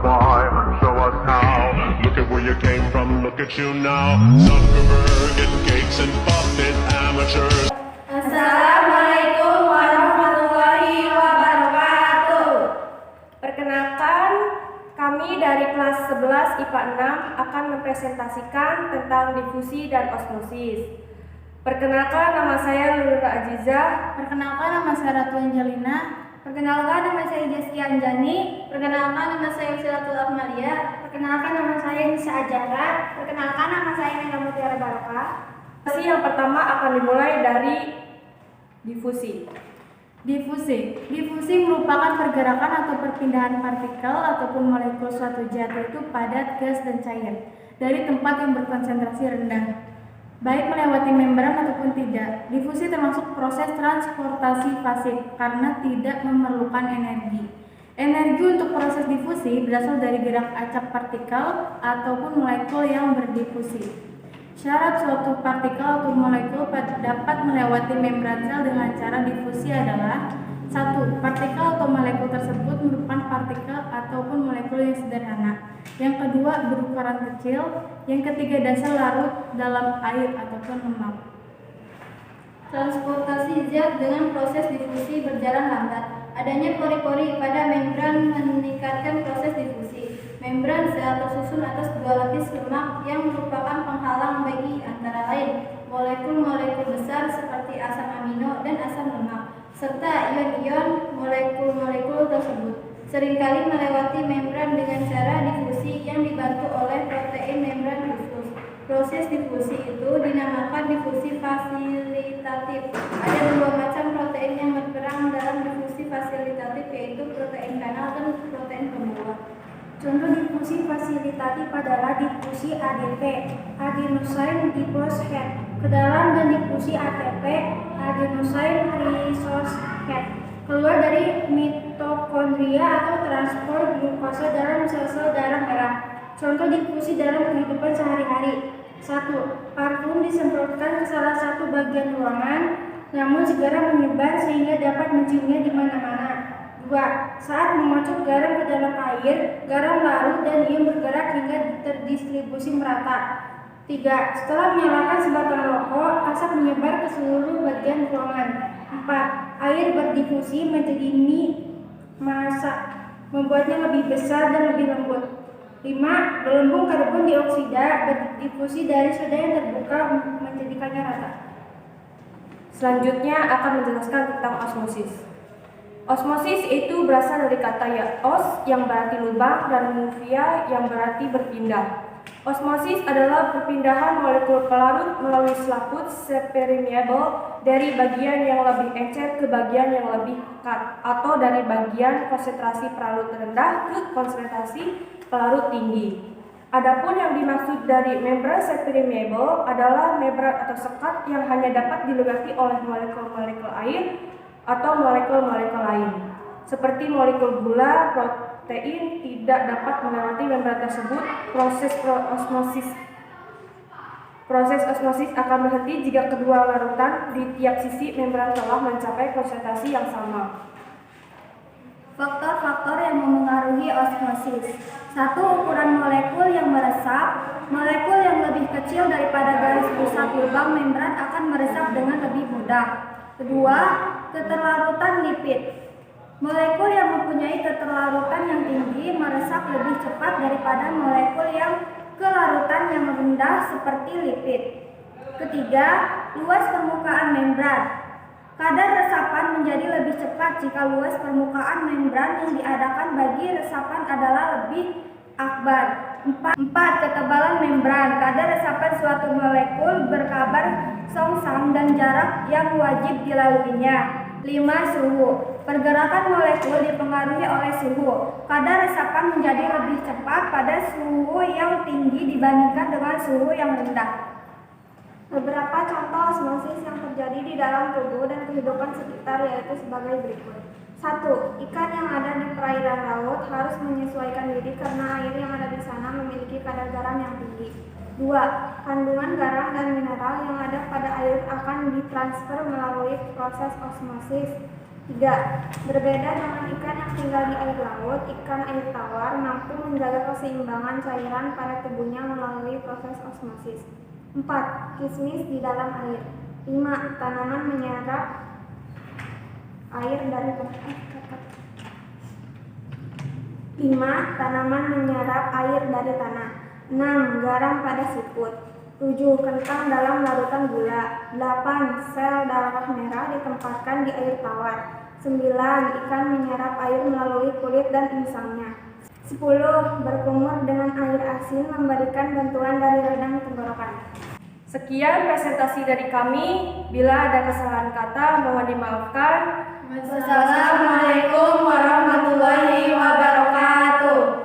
boy, show us how. Look at where you came from, look at you now. Zuckerberg and Gates and Buffett, amateurs. Assalamualaikum warahmatullahi wabarakatuh. Perkenalkan, kami dari kelas 11 IPA 6 akan mempresentasikan tentang difusi dan osmosis. Perkenalkan, nama saya Lulura Azizah. Perkenalkan, nama saya Ratu Angelina. Perkenalkan, nama saya Jaskia Anjani. Perkenalkan, nama saya Silatul Ahmalia. Perkenalkan, nama saya Nisa Ajara. Perkenalkan, nama saya Nena Mutiara Baraka. Sesi yang pertama akan dimulai dari difusi. Difusi merupakan pergerakan atau perpindahan partikel ataupun molekul suatu zat, yaitu padat, gas, dan cair, dari tempat yang berkonsentrasi rendah, baik melewati membran ataupun tidak. Difusi termasuk proses transportasi pasif karena tidak memerlukan energi. Energi untuk proses difusi berasal dari gerak acak partikel ataupun molekul yang berdifusi. Syarat suatu partikel atau molekul dapat melewati membran sel dengan cara difusi adalah: 1. Partikel atau molekul tersebut merupakan partikel ataupun molekul yang sederhana. Yang kedua, berukuran kecil. Yang ketiga, dasar larut dalam air ataupun lemak. Transportasi zat dengan proses difusi berjalan lambat. Adanya pori-pori pada membran meningkatkan proses difusi. Membran sel tersusun atas dua lapis lemak yang merupakan penghalang bagi antara lain molekul-molekul besar seperti asam amino dan asam lemak, serta ion-ion molekul-molekul tersebut. Seringkali melewati membran dengan cara difusi yang dibantu oleh protein membran khusus. Proses difusi itu dinamakan difusi fasilitatif. Ada dua macam protein yang berperan dalam difusi fasilitatif, yaitu protein kanal dan protein pembawa. Contoh difusi fasilitatif adalah difusi ADP, adenosine diphosphate, ke dalam, dan difusi ATP, adenosine triphosphate, keluar dari mitokondria atau transport glukosa dalam sel-sel darah merah. Contoh difusi dalam kehidupan sehari-hari: 1. Parfum disemprotkan ke salah satu bagian ruangan, namun segera menyebar sehingga dapat menciumnya di mana-mana. 2. Saat memasuk garam ke dalam air, garam larut dan ia bergerak hingga terdistribusi merata. 3. Setelah menyalakan sebatang rokok, asap menyebar ke seluruh bagian ruangan. 4. Air berdifusi menjadi mie masak, membuatnya lebih besar dan lebih lembut. 5. Gelembung karbon dioksida berdifusi dari soda yang terbuka menjadikannya rata. Selanjutnya akan menjelaskan tentang osmosis. Osmosis itu berasal dari kata os yang berarti lubang dan movia yang berarti berpindah. Osmosis adalah perpindahan molekul pelarut melalui selaput sepermeable dari bagian yang lebih encer ke bagian yang lebih pekat, atau dari bagian konsentrasi pelarut rendah ke konsentrasi pelarut tinggi. Adapun yang dimaksud dari membran sepermeable adalah membran atau sekat yang hanya dapat dilewati oleh molekul-molekul air atau molekul-molekul lain. Seperti molekul gula, protein tidak dapat melewati membran tersebut. Proses osmosis akan berhenti jika kedua larutan di tiap sisi membran telah mencapai konsentrasi yang sama. Faktor-faktor yang memengaruhi osmosis. 1. Ukuran molekul yang meresap. Molekul yang lebih kecil daripada garis pusat lubang membran akan meresap dengan lebih mudah. 2. Keterlarutan lipid. Molekul yang mempunyai keterlarutan yang tinggi meresap lebih cepat daripada molekul yang kelarutan yang rendah seperti lipid. 3. Luas permukaan membran. Kadar resapan menjadi lebih cepat jika luas permukaan membran yang diadakan bagi resapan adalah lebih akbar. 4. Ketebalan membran. Kadar resapan suatu molekul berkabar songsam dan jarak yang wajib dilaluinya. 5. Suhu. Pergerakan molekul dipengaruhi oleh suhu. Kadar resapan menjadi lebih cepat pada suhu yang tinggi dibandingkan dengan suhu yang rendah. Beberapa contoh osmosis yang terjadi di dalam tubuh dan kehidupan sekitar yaitu sebagai berikut. 1. Ikan yang ada di perairan laut harus menyesuaikan diri karena air yang ada di sana memiliki kadar garam yang tinggi. 2. Kandungan garam dan mineral yang ada pada air akan ditransfer melalui proses osmosis. 3. Berbeda dengan ikan yang tinggal di air laut, ikan air tawar mampu menjaga keseimbangan cairan pada tubuhnya melalui proses osmosis. 4. Kismis di dalam air. 5. Tanaman menyerap air dari tanah. 6. Garam pada siput. 7. Kentang dalam larutan gula. 8. Sel darah merah ditempatkan di air tawar. 9. Ikan menyerap air melalui kulit dan insangnya. 10. Berkumur dengan air asin memberikan bantuan dari radang tenggorokan. Sekian presentasi dari kami. Bila ada kesalahan kata mohon dimaafkan. Wassalamualaikum warahmatullahi wabarakatuh.